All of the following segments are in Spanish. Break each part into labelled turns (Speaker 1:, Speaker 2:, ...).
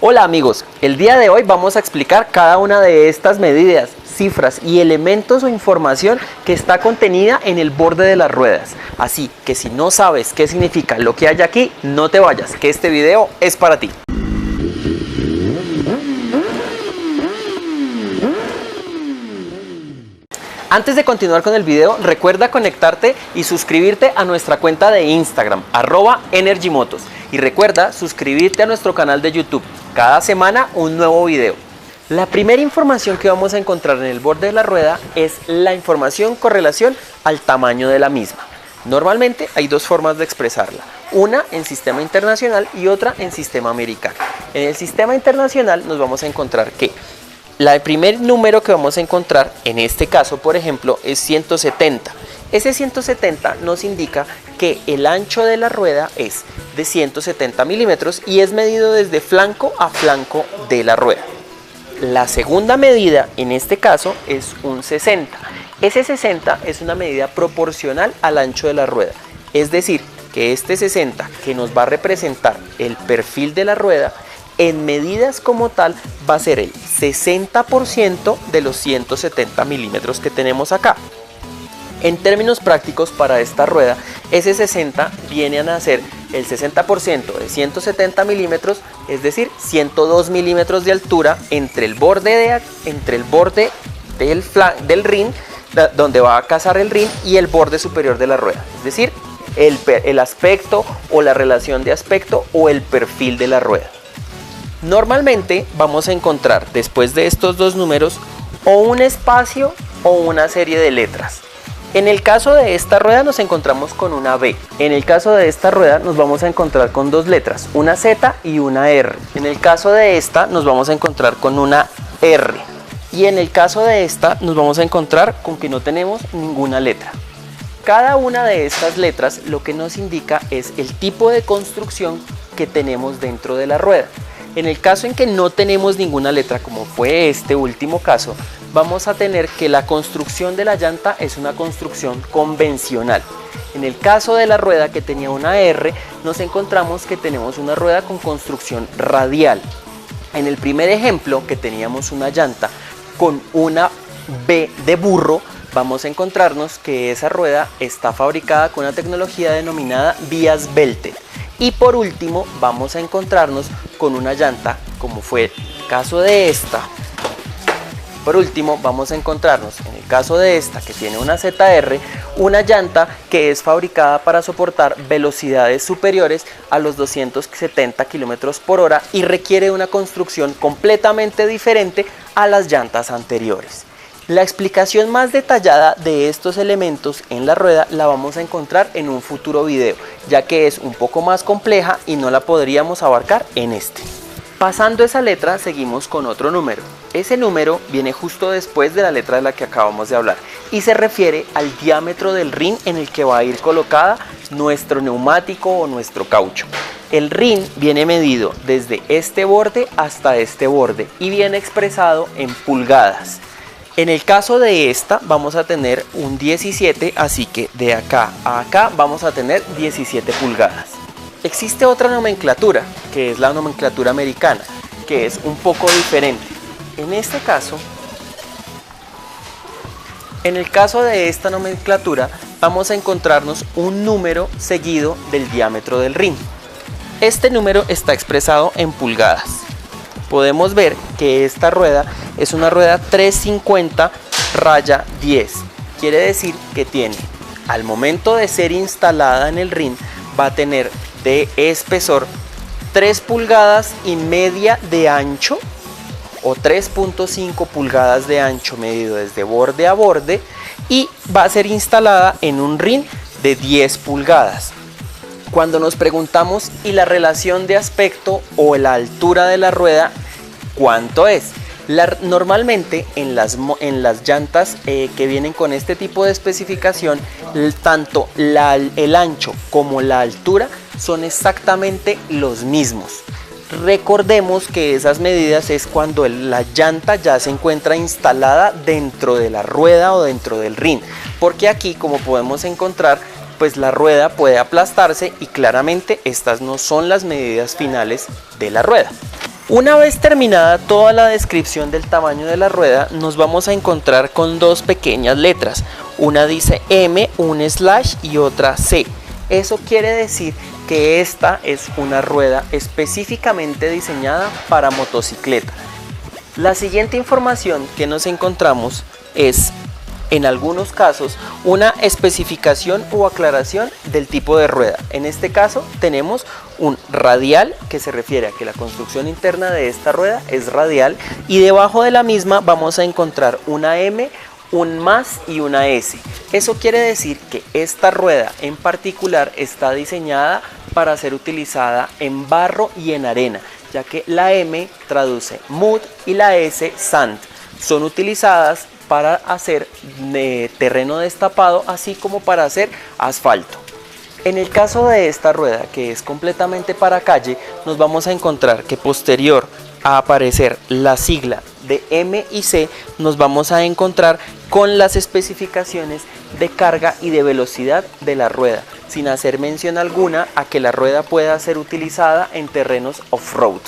Speaker 1: Hola amigos, el día de hoy vamos a explicar cada una de estas medidas, cifras y elementos o información que está contenida en el borde de las ruedas. Así que si no sabes qué significa lo que hay aquí, no te vayas, que este video es para ti. Antes de continuar con el video, recuerda conectarte y suscribirte a nuestra cuenta de Instagram, @energymotos. Y recuerda suscribirte a nuestro canal de YouTube. Cada semana un nuevo video. La primera información que vamos a encontrar en el borde de la rueda es la información con relación al tamaño de la misma. Normalmente hay dos formas de expresarla, una en sistema internacional y otra en sistema americano. En el sistema internacional nos vamos a encontrar que el primer número que vamos a encontrar, en este caso por ejemplo, es 170. Ese 170 nos indica que el ancho de la rueda es de 170 milímetros y es medido desde flanco a flanco de la rueda. La segunda medida, en este caso, es un 60. Ese 60 es una medida proporcional al ancho de la rueda. Es decir, que este 60 que nos va a representar el perfil de la rueda, en medidas como tal va a ser el 60% de los 170 milímetros que tenemos acá. En términos prácticos, para esta rueda, ese 60 viene a ser el 60% de 170 milímetros, es decir, 102 milímetros de altura entre el borde del rin, donde va a casar el rin, y el borde superior de la rueda, es decir, el aspecto o la relación de aspecto o el perfil de la rueda. Normalmente vamos a encontrar después de estos dos números o un espacio o una serie de letras. En el caso de esta rueda nos encontramos con una B. En el caso de esta rueda nos vamos a encontrar con dos letras, una Z y una R. En el caso de esta nos vamos a encontrar con una R. Y en el caso de esta nos vamos a encontrar con que no tenemos ninguna letra. Cada una de estas letras lo que nos indica es el tipo de construcción que tenemos dentro de la rueda. En el caso en que no tenemos ninguna letra, como fue este último caso, vamos a tener que la construcción de la llanta es una construcción convencional. En el caso de la rueda que tenía una R, nos encontramos que tenemos una rueda con construcción radial. En el primer ejemplo, que teníamos una llanta con una B de burro, vamos a encontrarnos que esa rueda está fabricada con una tecnología denominada vías Belted. Y por último vamos a encontrarnos con una llanta, como fue el caso de esta. Por último vamos a encontrarnos en el caso de esta, que tiene una ZR, una llanta que es fabricada para soportar velocidades superiores a los 270 km por hora y requiere una construcción completamente diferente a las llantas anteriores. La explicación más detallada de estos elementos en la rueda la vamos a encontrar en un futuro video, ya que es un poco más compleja y no la podríamos abarcar en este. Pasando esa letra, seguimos con otro número. Ese número viene justo después de la letra de la que acabamos de hablar y se refiere al diámetro del rin en el que va a ir colocada nuestro neumático o nuestro caucho. El rin viene medido desde este borde hasta este borde y viene expresado en pulgadas. En el caso de esta vamos a tener un 17, así que de acá a acá vamos a tener 17 pulgadas. Existe otra nomenclatura, que es la nomenclatura americana, que es un poco diferente. En este caso, en el caso de esta nomenclatura, vamos a encontrarnos un número seguido del diámetro del rin. Este número está expresado en pulgadas. Podemos ver que esta rueda es una rueda 350/10. Quiere decir que tiene, al momento de ser instalada en el rin, va a tener de espesor 3,5 pulgadas de ancho o 3,5 pulgadas de ancho medido desde borde a borde y va a ser instalada en un rin de 10 pulgadas. Cuando nos preguntamos ¿y la relación de aspecto o la altura de la rueda cuánto es? Normalmente en las llantas que vienen con este tipo de especificación, tanto el ancho como la altura son exactamente los mismos. Recordemos que esas medidas es cuando la llanta ya se encuentra instalada dentro de la rueda o dentro del rin, porque aquí, como podemos encontrar, pues la rueda puede aplastarse y claramente estas no son las medidas finales de la rueda. Una vez terminada toda la descripción del tamaño de la rueda, nos vamos a encontrar con dos pequeñas letras. Una dice M, un slash y otra C. Eso quiere decir que esta es una rueda específicamente diseñada para motocicleta. La siguiente información que nos encontramos es, en algunos casos, una especificación o aclaración del tipo de rueda. En este caso tenemos un radial, que se refiere a que la construcción interna de esta rueda es radial, y debajo de la misma vamos a encontrar una M, un más y una S. Eso quiere decir que esta rueda en particular está diseñada para ser utilizada en barro y en arena, ya que la M traduce mud y la S sand. Son utilizadas para hacer terreno destapado, así como para hacer asfalto. En el caso de esta rueda, que es completamente para calle, nos vamos a encontrar que posterior a aparecer la sigla de M y C, nos vamos a encontrar con las especificaciones de carga y de velocidad de la rueda, sin hacer mención alguna a que la rueda pueda ser utilizada en terrenos off-road.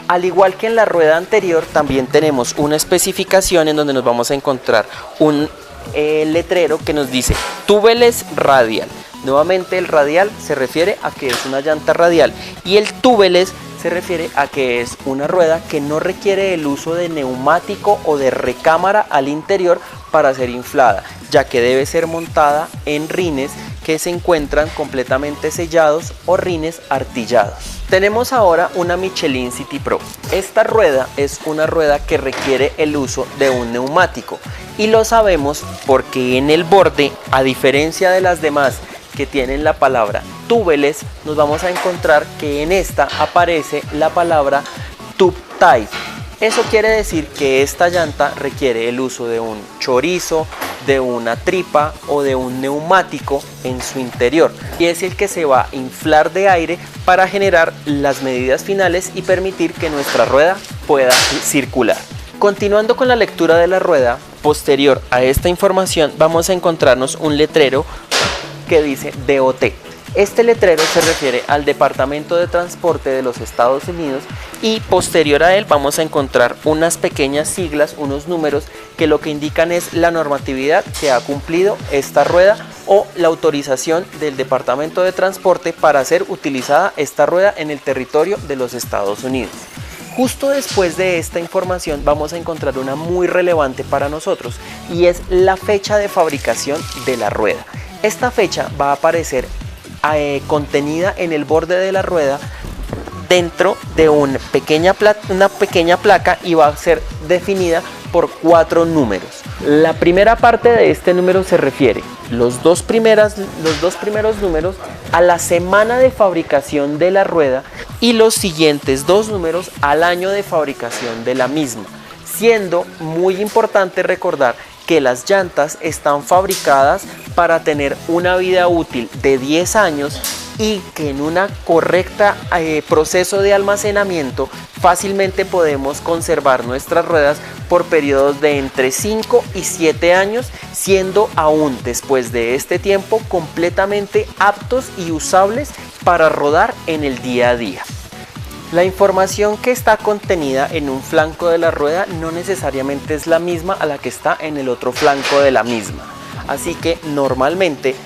Speaker 1: Al igual que en la rueda anterior, también tenemos una especificación en donde nos vamos a encontrar un letrero que nos dice tubeless radial. Nuevamente el radial se refiere a que es una llanta radial y el tubeless se refiere a que es una rueda que no requiere el uso de neumático o de recámara al interior para ser inflada, ya que debe ser montada en rines que se encuentran completamente sellados o rines artillados. Tenemos ahora una Michelin City Pro. Esta rueda es una rueda que requiere el uso de un neumático y lo sabemos porque en el borde, a diferencia de las demás que tienen la palabra tubeless, nos vamos a encontrar que en esta aparece la palabra tube type. Eso quiere decir que esta llanta requiere el uso de un chorizo, de una tripa o de un neumático en su interior, y es el que se va a inflar de aire para generar las medidas finales y permitir que nuestra rueda pueda circular. Continuando con la lectura de la rueda, posterior a esta información vamos a encontrarnos un letrero que dice DOT. Este letrero se refiere al Departamento de Transporte de los Estados Unidos y posterior a él vamos a encontrar unas pequeñas siglas, unos números que lo que indican es la normatividad que ha cumplido esta rueda o la autorización del Departamento de Transporte para ser utilizada esta rueda en el territorio de los Estados Unidos. Justo después de esta información vamos a encontrar una muy relevante para nosotros y es la fecha de fabricación de la rueda. Esta fecha va a aparecer contenida en el borde de la rueda dentro de una pequeña placa y va a ser definida por 4 números. La primera parte de este número se refiere, los dos primeros números, a la semana de fabricación de la rueda y los siguientes 2 números al año de fabricación de la misma, siendo muy importante recordar que las llantas están fabricadas para tener una vida útil de 10 años y que en una correcta proceso de almacenamiento fácilmente podemos conservar nuestras ruedas por periodos de entre 5 y 7 años, siendo aún después de este tiempo completamente aptos y usables para rodar en el día a día. La información que está contenida en un flanco de la rueda no necesariamente es la misma a la que está en el otro flanco de la misma. Así que normalmente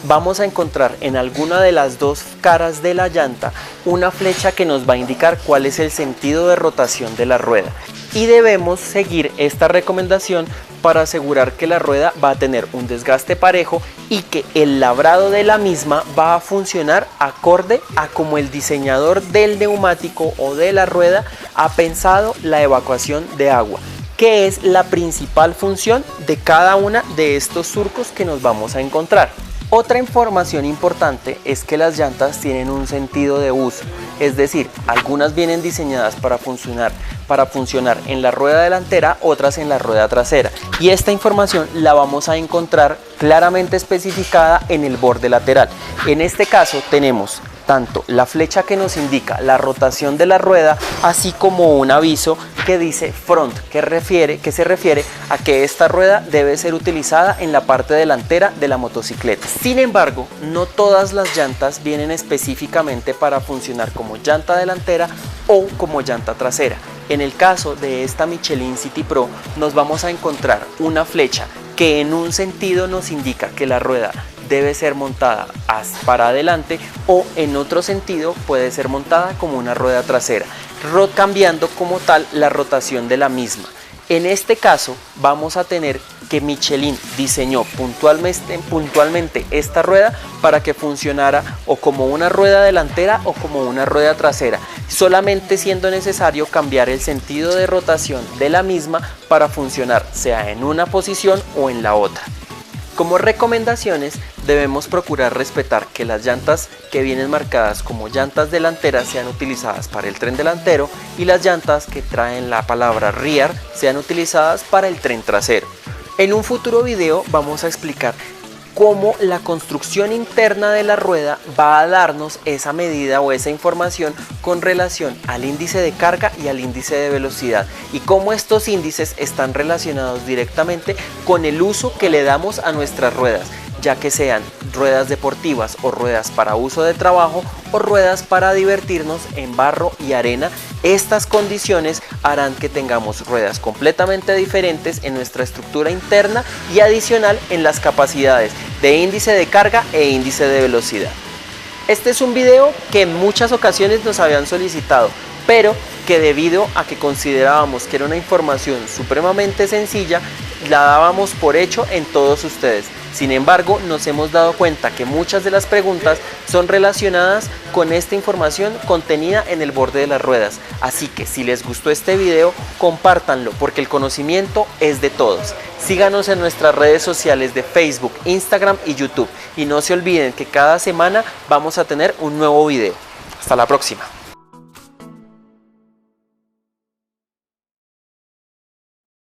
Speaker 1: vamos a encontrar en alguna de las dos caras de la llanta una flecha que nos va a indicar cuál es el sentido de rotación de la rueda. Y debemos seguir esta recomendación para asegurar que la rueda va a tener un desgaste parejo y que el labrado de la misma va a funcionar acorde a como el diseñador del neumático o de la rueda ha pensado la evacuación de agua, que es la principal función de cada una de estos surcos que nos vamos a encontrar. Otra información importante es que las llantas tienen un sentido de uso, es decir, algunas vienen diseñadas para funcionar en la rueda delantera, otras en la rueda trasera, y esta información la vamos a encontrar claramente especificada en el borde lateral. En este caso tenemos tanto la flecha que nos indica la rotación de la rueda, así como un aviso que dice front, que se refiere a que esta rueda debe ser utilizada en la parte delantera de la motocicleta. Sin embargo, no todas las llantas vienen específicamente para funcionar como llanta delantera o como llanta trasera. En el caso de esta Michelin City Pro nos vamos a encontrar una flecha que en un sentido nos indica que la rueda debe ser montada para adelante, o en otro sentido puede ser montada como una rueda trasera, cambiando como tal la rotación de la misma. En este caso vamos a tener que Michelin diseñó puntualmente esta rueda para que funcionara o como una rueda delantera o como una rueda trasera, solamente siendo necesario cambiar el sentido de rotación de la misma para funcionar sea en una posición o en la otra. Como recomendaciones, debemos procurar respetar que las llantas que vienen marcadas como llantas delanteras sean utilizadas para el tren delantero y las llantas que traen la palabra rear sean utilizadas para el tren trasero. En un futuro video vamos a explicar cómo la construcción interna de la rueda va a darnos esa medida o esa información con relación al índice de carga y al índice de velocidad, y cómo estos índices están relacionados directamente con el uso que le damos a nuestras ruedas, ya que sean ruedas deportivas o ruedas para uso de trabajo o ruedas para divertirnos en barro y arena. Estas condiciones harán que tengamos ruedas completamente diferentes en nuestra estructura interna y adicional en las capacidades de índice de carga e índice de velocidad. Este es un video que en muchas ocasiones nos habían solicitado, pero que debido a que considerábamos que era una información supremamente sencilla, la dábamos por hecho en todos ustedes. Sin embargo, nos hemos dado cuenta que muchas de las preguntas son relacionadas con esta información contenida en el borde de las ruedas. Así que si les gustó este video, compártanlo porque el conocimiento es de todos. Síganos en nuestras redes sociales de Facebook, Instagram y YouTube. Y no se olviden que cada semana vamos a tener un nuevo video. Hasta la próxima.